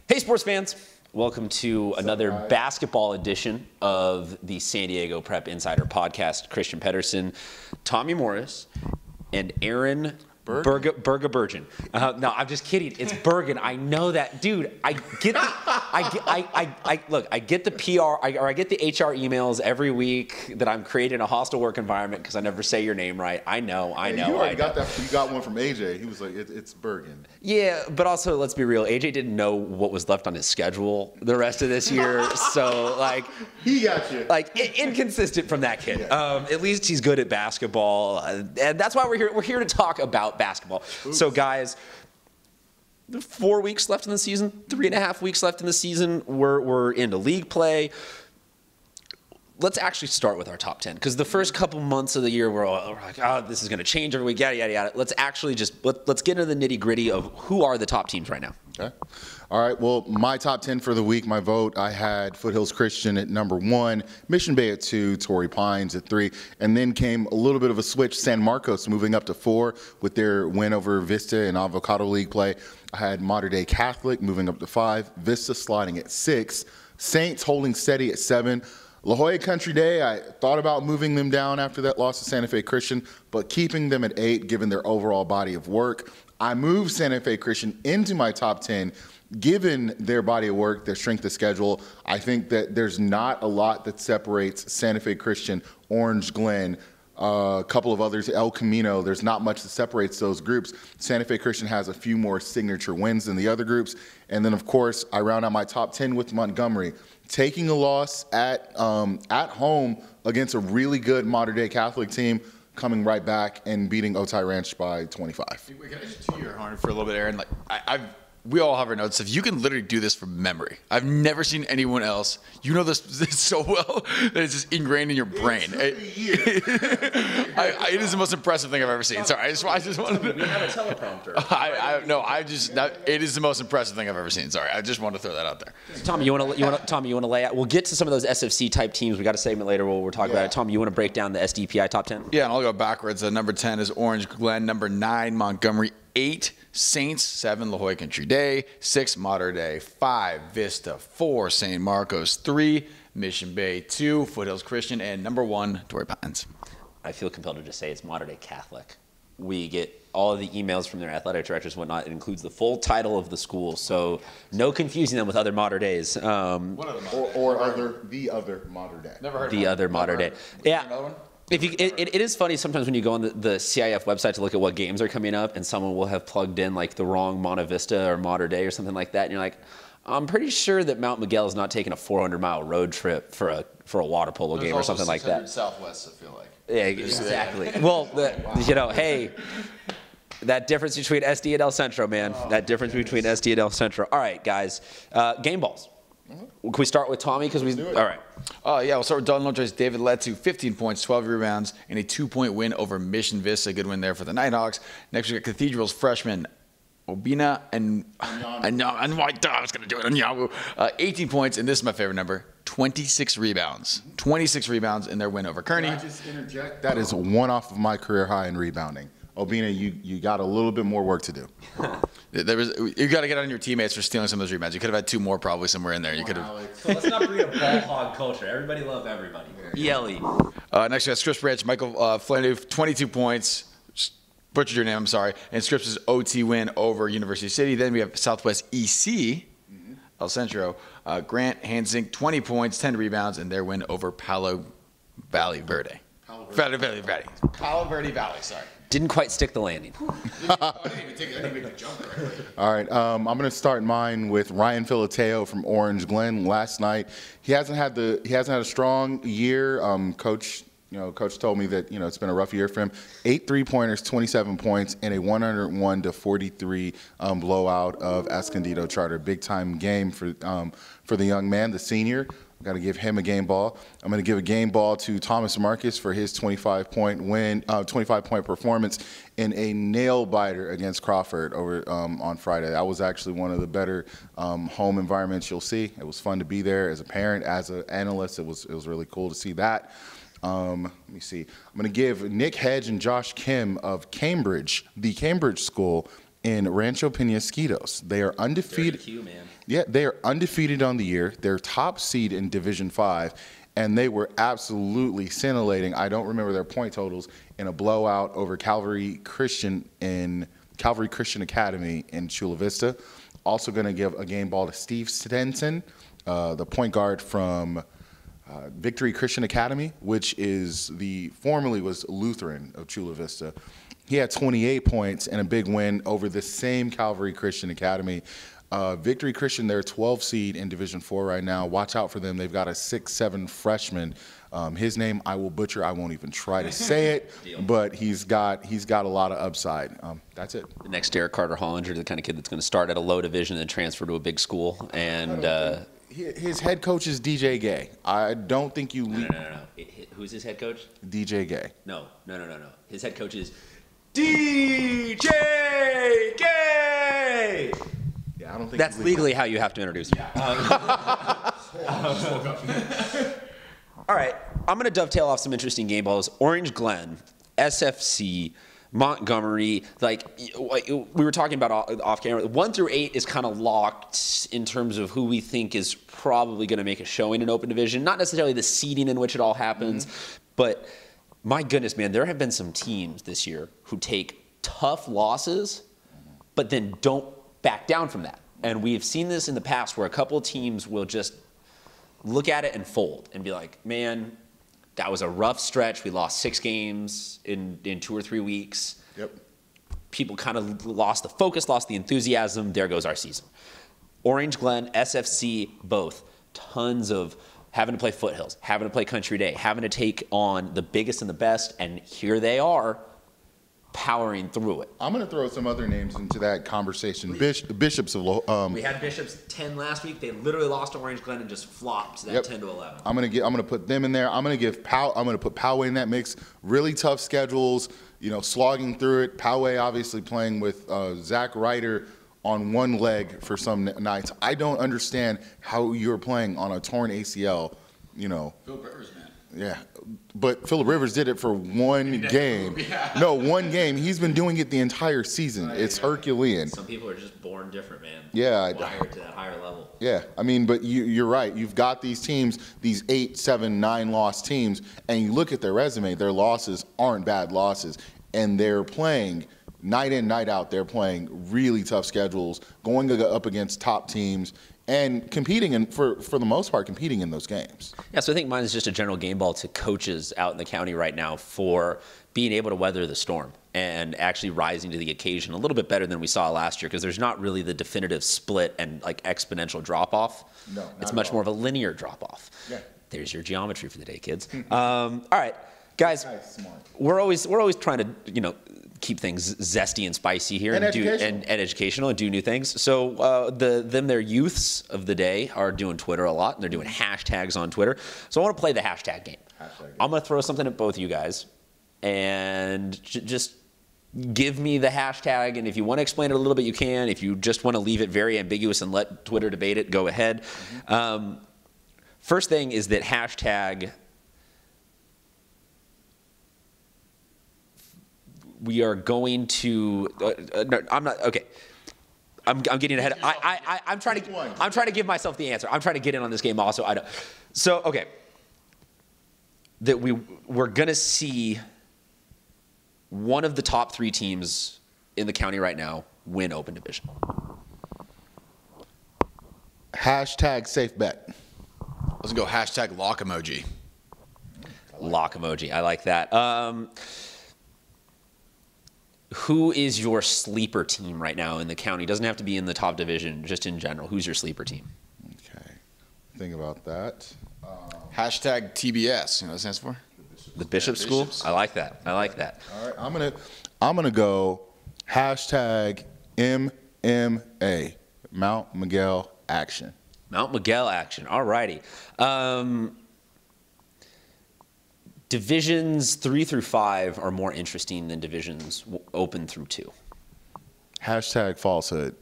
Hey, sports fans. Welcome to another basketball edition of the San Diego Prep Insider Podcast. Christian Pedersen, Tommy Morris, and Aaron Bergen. No, I'm just kidding. It's Bergen. I know that, dude. I get the PR I get the HR emails every week that I'm creating a hostile work environment because I never say your name right. I know. You already got that. You got one from AJ. He was like, "It's Bergen." Yeah, but also let's be real. AJ didn't know what was left on his schedule the rest of this year, so he got you. Inconsistent from that kid. Yeah. At least he's good at basketball, and that's why we're here. We're here to talk about basketball. Oops. So, guys, 4 weeks left in the season, 3.5 weeks left in the season. We're into league play. Let's actually start with our top 10 because the first couple months of the year we're like, oh, this is going to change every week, yada yada yada. Let's actually let's get into the nitty gritty of who are the top teams right now. Okay. All right. Well, my top 10 for the week, my vote, I had Foothills Christian at number 1, Mission Bay at 2, Torrey Pines at 3, and then came a little bit of a switch. San Marcos moving up to 4 with their win over Vista in Avocado League play. I had Mater Dei Catholic moving up to 5, Vista sliding at 6, Saints holding steady at 7. La Jolla Country Day, I thought about moving them down after that loss to Santa Fe Christian, but keeping them at 8 given their overall body of work. I moved Santa Fe Christian into my top 10 given their body of work, their strength of schedule. I think that there's not a lot that separates Santa Fe Christian, Orange Glen, a couple of others, El Camino. There's not much that separates those groups. Santa Fe Christian has a few more signature wins than the other groups. And then, of course, I round out my top 10 with Montgomery. Taking a loss at home against a really good Mater Dei Catholic team, coming right back and beating Otay Ranch by 25. Can I just toot your horn for a little bit, Aaron? We all have our notes. If you can literally do this from memory, I've never seen anyone else. You know this so well that it's just ingrained in your brain. It is the most impressive thing I've ever seen. Sorry, I just wanted to. We have a teleprompter. It is the most impressive thing I've ever seen. Sorry, I just wanted to throw that out there. Tommy, you want to lay out? We'll get to some of those SFC type teams. We got a segment later where we're talking about it. Tommy, you want to break down the SDPI top 10? Yeah, and I'll go backwards. Number 10 is Orange Glen. Number 9, Montgomery. 8, Saints. 7, La Jolla Country Day. 6, Mater Dei. 5, Vista. 4, San Marcos. 3, Mission Bay. 2, Foothills Christian. And number 1, Torrey Pines. I feel compelled to just say it's Mater Dei Catholic. We get all of the emails from their athletic directors and whatnot. It includes the full title of the school, so no confusing them with other Mater Deis. The other Mater Dei. Never heard of the other Mater Dei. Yeah. Another one? It is funny sometimes when you go on the CIF website to look at what games are coming up and someone will have plugged in like the wrong Monte Vista or Mater Dei or something like that, and you're like, I'm pretty sure that Mount Miguel is not taking a 400-mile road trip for a water polo game or something like that. Southwest, I feel like. Yeah, exactly. Well, hey, that difference between SD and El Centro, man. That difference between SD and El Centro. All right, guys, game balls. Can we start with Tommy? All right. We'll start with Don Lodge's David Letu, 15 points, 12 rebounds, and a 2-point win over Mission Vista. Good win there for the Nighthawks. Next, we got Cathedral's freshman, Obina and I was going to do it. Anyawu. 18 points, and this is my favorite number, 26 rebounds. 26 rebounds in their win over Kearney. Can I just interject? That is one off of my career high in rebounding. Obina, you got a little bit more work to do. You got to get on your teammates for stealing some of those rebounds. You could have had 2 more probably somewhere in there. You could have. So let's not breed a ball hog culture. Everybody love everybody. Yelly. Next we got Scripps Branch, Michael Flanu, 22 points. Butchered your name, I'm sorry. And Scripps' OT win over University City. Then we have Southwest EC, El Centro. Grant Hansink, 20 points, 10 rebounds, and their win over Palo Valley Verde. Palo Verde Valley, sorry. Didn't quite stick the landing. I didn't make the jump correctly. All right, I'm going to start mine with Ryan Filateo from Orange Glen. Last night, he hasn't had a strong year. Coach told me that it's been a rough year for him. 8 3-pointers, 27 points, and a 101-43 blowout of Escondido Charter. Big time game for the young man, the senior. I've got to give him a game ball. I'm going to give a game ball to Thomas Marcus for his 25-point performance in a nail biter against Crawford over on Friday. That was actually one of the better home environments you'll see. It was fun to be there as a parent, as an analyst. It was really cool to see that. Let me see. I'm going to give Nick Hedge and Josh Kim of Cambridge, the Cambridge School in Rancho Penasquitos. They are undefeated. Q, man. Yeah, they are undefeated on the year. They're top seed in Division 5, and they were absolutely scintillating. I don't remember their point totals in a blowout over Calvary Christian Academy in Chula Vista. Also going to give a game ball to Steve Stenson, the point guard from Victory Christian Academy, which is formerly was Lutheran of Chula Vista. He had 28 points and a big win over the same Calvary Christian Academy. Victory Christian, they're 12 seed in Division 4 right now. Watch out for them. They've got a 6'7" freshman. His name I will butcher. I won't even try to say it, but he's got a lot of upside. That's it. The next Derek Carter Hollinger, the kind of kid that's going to start at a low division and transfer to a big school. And his head coach is DJ Gay. I don't think you. No. Who's his head coach? DJ Gay. No. His head coach is DJ Gay. Yeah, I don't think that's legally how you have to introduce me. All right, I'm going to dovetail off some interesting game balls. Orange Glen, SFC, Montgomery. Like we were talking about off camera, 1 through 8 is kind of locked in terms of who we think is probably going to make a showing in open division. Not necessarily the seeding in which it all happens, but my goodness, man, there have been some teams this year who take tough losses, but then don't back down from that. And we've seen this in the past where a couple of teams will just look at it and fold and be like, man, that was a rough stretch. We lost 6 games in 2 or 3 weeks. Yep. People kind of lost the focus, lost the enthusiasm. There goes our season. Orange Glen, SFC, both. Tons of having to play Foothills, having to play Country Day, having to take on the biggest and the best. And here they are, powering through it. I'm going to throw some other names into that conversation. Bishops of we had Bishops 10 last week. They literally lost to Orange Glen and just flopped that 10 to 11. I'm going to put them in there. I'm going to put Poway in that mix. Really tough schedules, slogging through it. Poway obviously playing with Zach Ryder on one leg for some nights. I don't understand how you're playing on a torn ACL, Phil Rivers, man. Yeah, but Phillip Rivers did it for one game. Yeah. No, one game. He's been doing it the entire season. It's Herculean. Some people are just born different, man. Yeah. Wired to that higher level. Yeah, I mean, but you're right. You've got these teams, these 8, 7, 9 loss teams, and you look at their resume, their losses aren't bad losses, and they're playing night in, night out. They're playing really tough schedules, going up against top teams, and competing, and for the most part, competing in those games. Yeah, so I think mine is just a general game ball to coaches out in the county right now for being able to weather the storm and actually rising to the occasion a little bit better than we saw last year, because there's not really the definitive split and like exponential drop-off. No, it's much more of a linear drop-off. Yeah. There's your geometry for the day, kids. All right, guys, Smart. we're always trying to, keep things zesty and spicy here And educational and do new things. So their youths of the day are doing Twitter a lot, and they're doing hashtags on Twitter. So I want to play the hashtag game. I'm going to throw something at both of you guys, and just give me the hashtag. And if you want to explain it a little bit, you can. If you just want to leave it very ambiguous and let Twitter debate it, go ahead. First thing is that hashtag. We are going to. No, I'm not. Okay, I'm getting ahead. I'm trying to give myself the answer. I'm trying to get in on this game also. I know. So okay, that we're gonna see one of the top 3 teams in the county right now win open division. Hashtag safe bet. Let's go hashtag lock emoji. Lock emoji. I like that. Who is your sleeper team right now in the county? Doesn't have to be in the top division, just in general. Who's your sleeper team? Okay, think about that. Hashtag TBS. You know what it stands for? The Bishop School? Bishops. I like that. All right, I'm gonna go hashtag MMA, Mount Miguel Action. Mount Miguel Action. All righty. Divisions 3 through 5 are more interesting than divisions open through 2. Hashtag falsehood.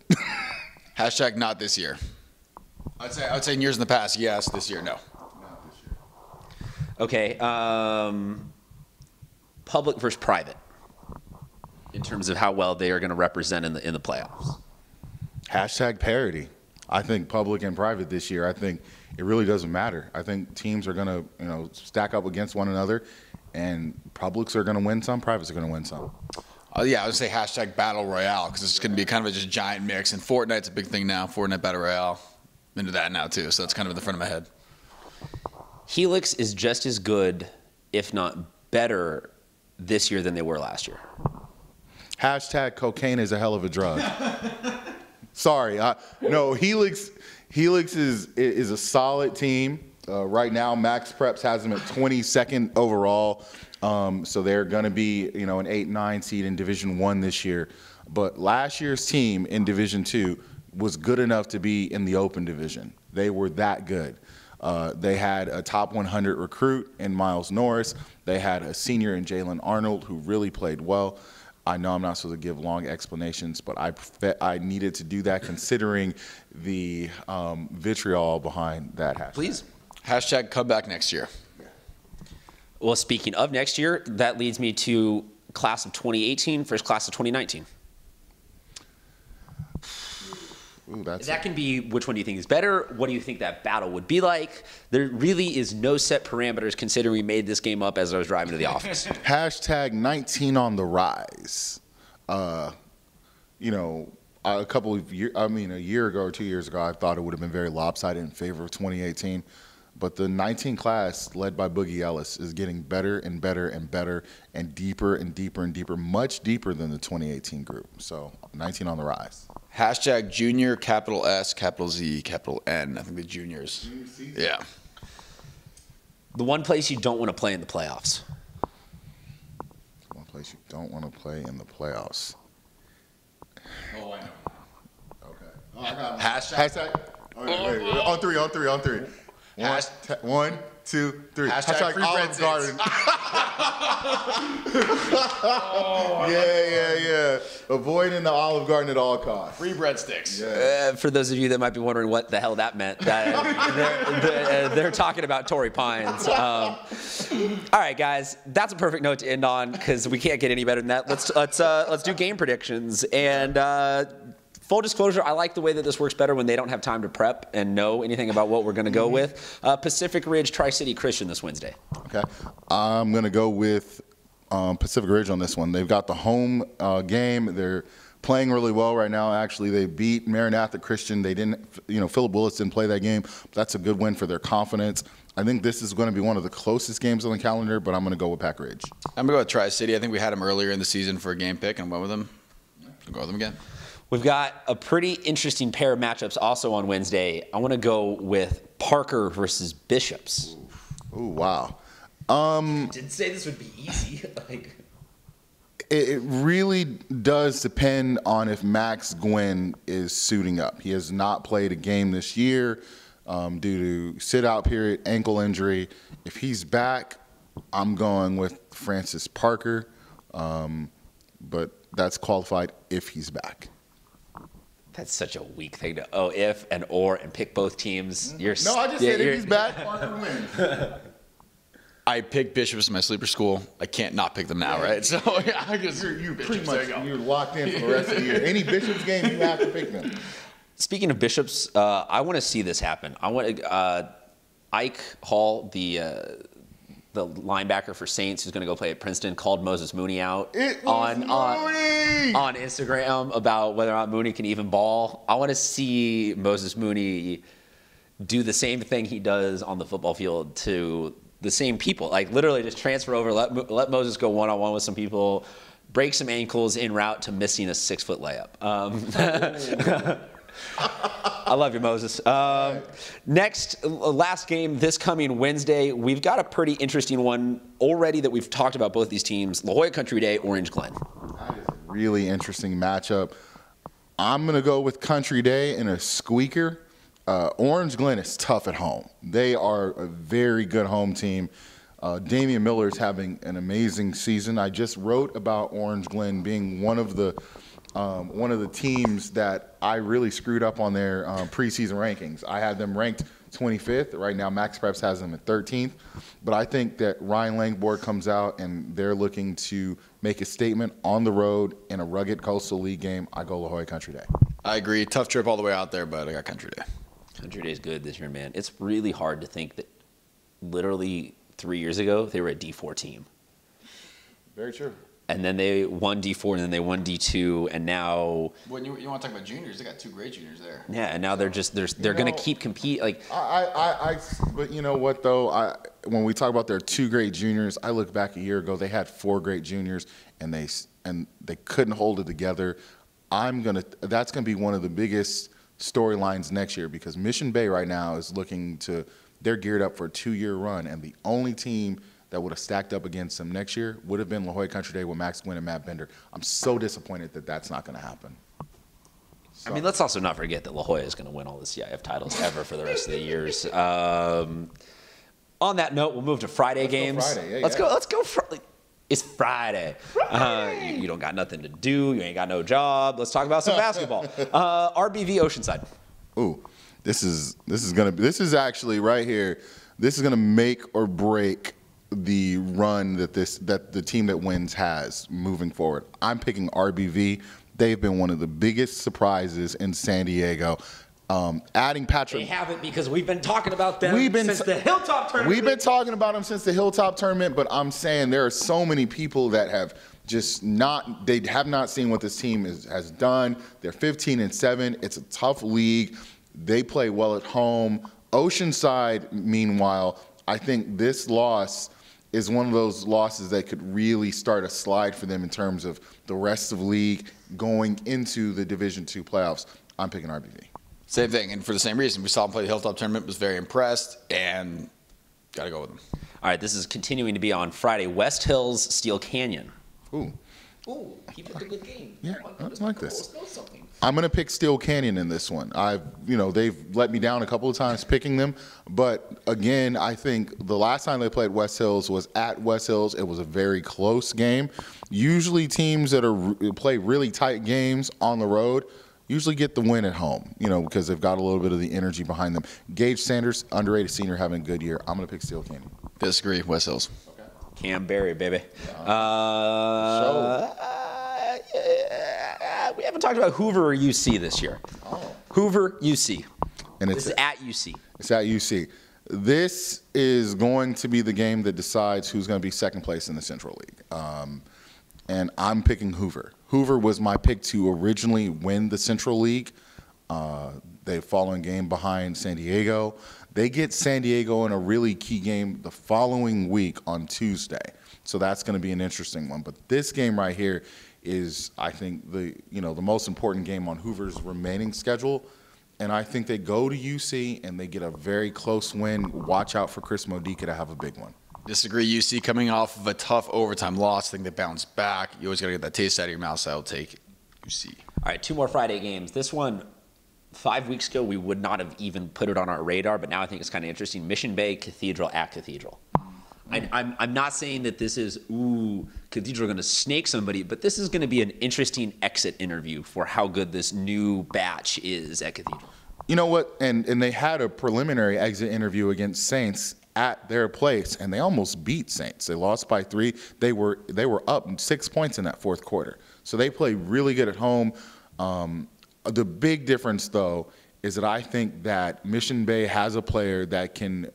Hashtag not this year. I'd say in years in the past, yes. This year, no. Not this year. Okay. Public versus private in terms of how well they are going to represent in the playoffs. Hashtag parity. I think public and private this year, I think it really doesn't matter. I think teams are going to, stack up against one another, and publics are going to win some, privates are going to win some. Yeah, I would say hashtag Battle Royale because it's going to be kind of a just giant mix. And Fortnite's a big thing now. Fortnite Battle Royale. Into that now, too. So that's kind of in the front of my head. Helix is just as good, if not better, this year than they were last year. Hashtag cocaine is a hell of a drug. Sorry. No, Helix is a solid team. Right now, Max Preps has them at 22nd overall. So they're going to be, an 8-9 seed in Division I this year. But last year's team in Division II was good enough to be in the open division. They were that good. They had a top 100 recruit in Miles Norris. They had a senior in Jalen Arnold who really played well. I know I'm not supposed to give long explanations, but I needed to do that considering the vitriol behind that hashtag. Please. Hashtag come back next year. Well, speaking of next year, that leads me to class of 2018 versus class of 2019. Ooh, that can be which one do you think is better? What do you think that battle would be like? There really is no set parameters considering we made this game up as I was driving to the office. Hashtag 19 on the rise. A couple of years, a year ago or 2 years ago, I thought it would have been very lopsided in favor of 2018. But the 19 class, led by Boogie Ellis, is getting better and better and better and deeper and deeper and deeper, much deeper than the 2018 group. So 19 on the rise. Hashtag junior, capital S, capital Z, capital N. I think the juniors. Yeah. The one place you don't want to play in the playoffs. One place you don't want to play in the playoffs. Oh, I know. Okay. Oh, I got Hashtag. Wait. On three. One, 2, 3. Hashtag free Olive Garden. Oh, yeah. Avoiding the Olive Garden at all costs. Free breadsticks. Yeah. For those of you that might be wondering what the hell that meant, they're talking about Torrey Pines. All right, guys, that's a perfect note to end on because we can't get any better than that. Let's do game predictions. And full disclosure, I like the way that this works better when they don't have time to prep and know anything about what we're going to go with. Pacific Ridge Tri-City Christian this Wednesday. Okay. I'm going to go with Pacific Ridge on this one. They've got the home game. They're playing really well right now. Actually, they beat Maranatha Christian. They didn't, Philip Willis didn't play that game. That's a good win for their confidence. I think this is going to be one of the closest games on the calendar, but I'm going to go with Pac Ridge. I'm going to go with Tri-City. I think we had them earlier in the season for a game pick and went with them. I'll go with them again. We've got a pretty interesting pair of matchups also on Wednesday. I want to go with Parker versus Bishops. Ooh, wow. Didn't say this would be easy. It really does depend on if Max Gwynn is suiting up. He has not played a game this year due to sit-out period, ankle injury. If he's back, I'm going with Francis Parker, but that's qualified if he's back. That's such a weak thing to if and or and pick both teams. I just said if he's back, Parker wins. I picked Bishops in my sleeper school. I can't not pick them now, right? So yeah, I just you're pretty much you're locked in for the rest of the year. Any Bishops game, you have to pick them. Speaking of Bishops, I want to see this happen. I want Ike Hall, the linebacker for Saints, who's going to go play at Princeton, called Moses Mooney out on Instagram about whether or not Mooney can even ball. I want to see Moses Mooney do the same thing he does on the football field to the same people. Like literally just transfer over, let Moses go one-on-one with some people, break some ankles en route to missing a 6-foot layup. I love you, Moses. Next, last game this coming Wednesday. We've got a pretty interesting one already that we've talked about both these teams. La Jolla Country Day, Orange Glen. That is a really interesting matchup. I'm going to go with Country Day in a squeaker. Orange Glen is tough at home. They are a very good home team. Damian Miller is having an amazing season. I just wrote about Orange Glen being one of the teams that I really screwed up on their preseason rankings. I had them ranked 25th. Right now, Max Preps has them at 13th. But I think that Ryan Langborg comes out and they're looking to make a statement on the road in a rugged Coastal League game. I go La Jolla Country Day. I agree. Tough trip all the way out there, but I got Country Day. Country Day is good this year, man. It's really hard to think that literally 3 years ago they were a D4 team. Very true. And then they won D4, and then they won D2, and now. When you want to talk about juniors, they got 2 great juniors there. Yeah, and now they're going to keep compete like. But you know what though? When we talk about their 2 great juniors, I look back a year ago. They had 4 great juniors, and they couldn't hold it together. That's gonna be one of the biggest storylines next year because Mission Bay right now is they're geared up for a 2-year run, and the only team that would have stacked up against them next year would have been La Jolla Country Day with Max Gwynn and Matt Bender. I'm so disappointed that that's not going to happen. I mean, let's also not forget that La Jolla is going to win all the CIF titles ever for the rest of the years. On that note, we'll move to Friday games. Let's go. It's Friday. You don't got nothing to do. You ain't got no job. Let's talk about some basketball. RBV Oceanside. Ooh, this is actually right here. This is gonna make or break the run that the team that wins has moving forward. I'm picking RBV. They've been one of the biggest surprises in San Diego. Adding Patrick. They haven't because we've been talking about them since the Hilltop tournament. We've been talking about them since the Hilltop tournament, but I'm saying there are so many people that have they have not seen what this team has done. They're 15-7. It's a tough league. They play well at home. Oceanside, meanwhile, I think this loss is one of those losses that could really start a slide for them in terms of the rest of the league going into the Division II playoffs. I'm picking RBV. Same thing, and for the same reason. We saw him play the Hilltop tournament, was very impressed, and got to go with him. All right, this is continuing to be on Friday. West Hills, Steel Canyon. Ooh, keep it a good game. Yeah, I like this. I'm going to pick Steel Canyon in this one. They've let me down a couple of times picking them, but again, I think the last time they played West Hills was at West Hills. It was a very close game. Usually teams that play really tight games on the road usually get the win at home, because they've got a little bit of the energy behind them. Gage Sanders, underrated senior, having a good year. I'm going to pick Steel Canyon. Disagree. West Hills. Okay. Cam Berry, baby. We haven't talked about Hoover or UC this year. Oh. Hoover, UC. And this is at UC. It's at UC. This is going to be the game that decides who's going to be second place in the Central League. And I'm picking Hoover. Hoover was my pick to originally win the Central League. They've fallen game behind San Diego. They get San Diego in a really key game the following week on Tuesday. So that's going to be an interesting one. But this game right here is, I think, the most important game on Hoover's remaining schedule. And I think they go to UC and they get a very close win. Watch out for Chris Modica to have a big one. Disagree. UC coming off of a tough overtime loss. I think they bounced back. You always got to get that taste out of your mouth, so I'll take UC. All right, 2 more Friday games. This one, 5 weeks ago, we would not have even put it on our radar, but now I think it's kind of interesting. Mission Bay, Cathedral at Cathedral. I'm not saying that this is, Cathedral going to snake somebody, but this is going to be an interesting exit interview for how good this new batch is at Cathedral. You know what? And they had a preliminary exit interview against Saints at their place, and they almost beat Saints. They lost by 3. They were up 6 points in that fourth quarter. So they play really good at home. The big difference, though, is that I think that Mission Bay has a player that can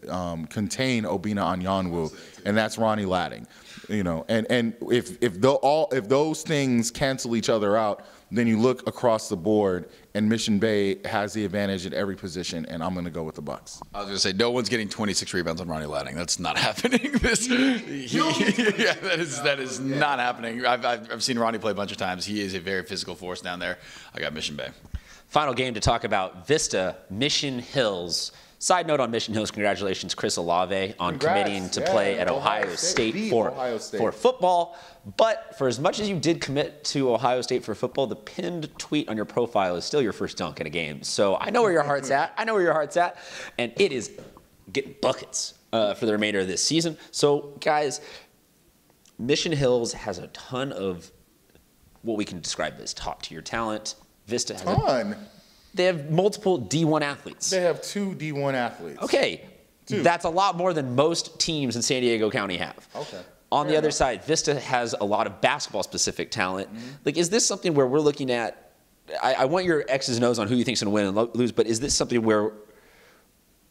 contain Obina Anyanwu, and that's Ronnie Ladding. And if those things cancel each other out, then you look across the board, and Mission Bay has the advantage at every position, and I'm going to go with the Bucks. I was going to say, no one's getting 26 rebounds on Ronnie Ladding. That's not happening. That is not happening. I've seen Ronnie play a bunch of times. He is a very physical force down there. I got Mission Bay. Final game to talk about, Vista, Mission Hills. Side note on Mission Hills, congratulations, Chris Olave, on committing to play at Ohio State for football. But for as much as you did commit to Ohio State for football, the pinned tweet on your profile is still your first dunk in a game. So I know where your heart's at. And it is getting buckets for the remainder of this season. So, guys, Mission Hills has a ton of what we can describe as top-tier talent. Vista has they have multiple D1 athletes. They have 2 D1 athletes. Okay. 2. That's a lot more than most teams in San Diego County have. Okay. On the other side, Vista has a lot of basketball-specific talent. Mm-hmm. Is this something where we're looking at I want your X's and O's on who you think's going to win and lose, but is this something where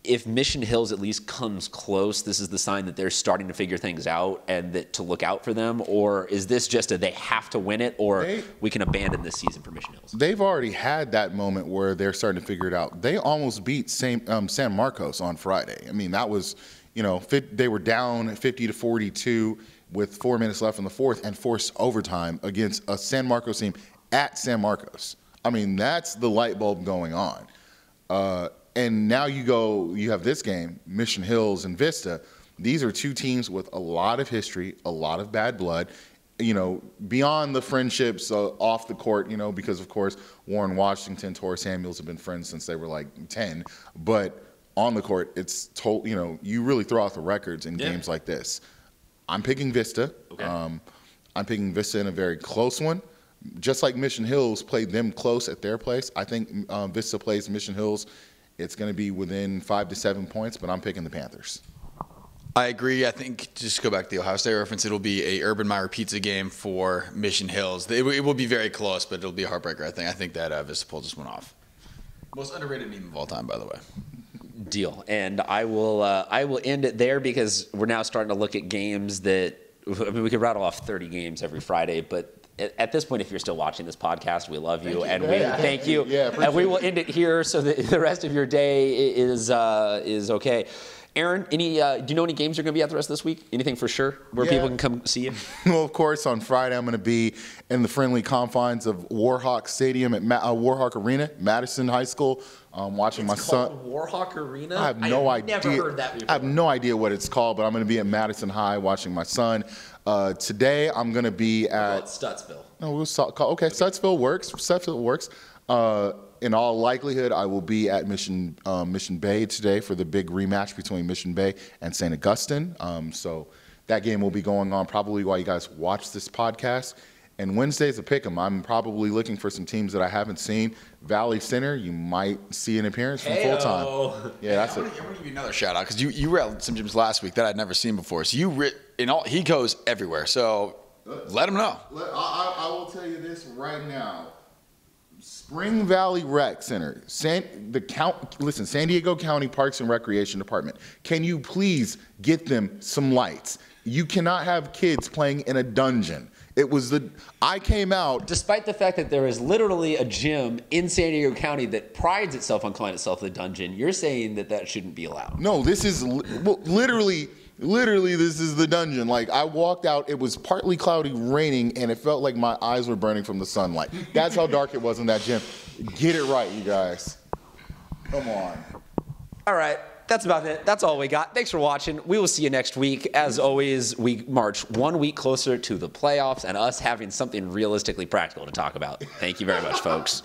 if Mission Hills at least comes close, this is the sign that they're starting to figure things out and that to look out for them? Or is this just they have to win it, or we can abandon this season for Mission Hills? They've already had that moment where they're starting to figure it out. They almost beat San Marcos on Friday. I mean, that was, they were down 50-42 with 4 minutes left in the fourth and forced overtime against a San Marcos team at San Marcos. I mean, that's the light bulb going on. And now you have this game, Mission Hills and Vista. These are two teams with a lot of history, a lot of bad blood, beyond the friendships off the court, because, of course, Warren Washington, Torrey Samuels have been friends since they were like 10. But on the court, it's you really throw out the records in games like this. I'm picking Vista. Okay. I'm picking Vista in a very close one. Just like Mission Hills played them close at their place, I think Vista plays Mission Hills. It's going to be within 5 to 7 points, but I'm picking the Panthers. I agree. I think, just to go back to the Ohio State reference, it'll be a Urban Meyer pizza game for Mission Hills. It will be very close, but it'll be a heartbreaker, I think. I think that Vista Pole just went off. Most underrated meme of all time, by the way. Deal. And I will end it there because we're now starting to look at games that, we could rattle off 30 games every Friday, but at this point, if you're still watching this podcast, we love you, and we thank you. And we will end it here so that the rest of your day is okay. Aaron, do you know any games you're going to be at the rest of this week? Anything for sure where people can come see you? Well, of course, on Friday I'm going to be in the friendly confines of Warhawk Stadium at Warhawk Arena, Madison High School, watching my son. Warhawk Arena? I have no idea. Never heard that before. I have no idea what it's called, but I'm going to be at Madison High watching my son. Today I'm going to be at Stuttsville. No, okay, Stuttsville works. Stuttsville works. In all likelihood, I will be at Mission Bay today for the big rematch between Mission Bay and St. Augustine. So that game will be going on probably while you guys watch this podcast. And Wednesday's a pick 'em. I'm probably looking for some teams that I haven't seen. Valley Center, you might see an appearance from full time. Yeah, that's it. I want to give you another shout out because you were at some gyms last week that I'd never seen before. So he goes everywhere. So let him know. I will tell you this right now. Spring Valley Rec Center, San Diego County Parks and Recreation Department, can you please get them some lights? You cannot have kids playing in a dungeon. I came out. Despite the fact that there is literally a gym in San Diego County that prides itself on calling itself the dungeon, you're saying that shouldn't be allowed. No, this is literally this is the dungeon. Like, I walked out, it was partly cloudy, raining, and it felt like my eyes were burning from the sunlight. That's how dark it was in that gym. Get it right, you guys. Come on. All right. That's about it. That's all we got. Thanks for watching. We will see you next week. As always, we march 1 week closer to the playoffs and us having something realistically practical to talk about. Thank you very much, folks.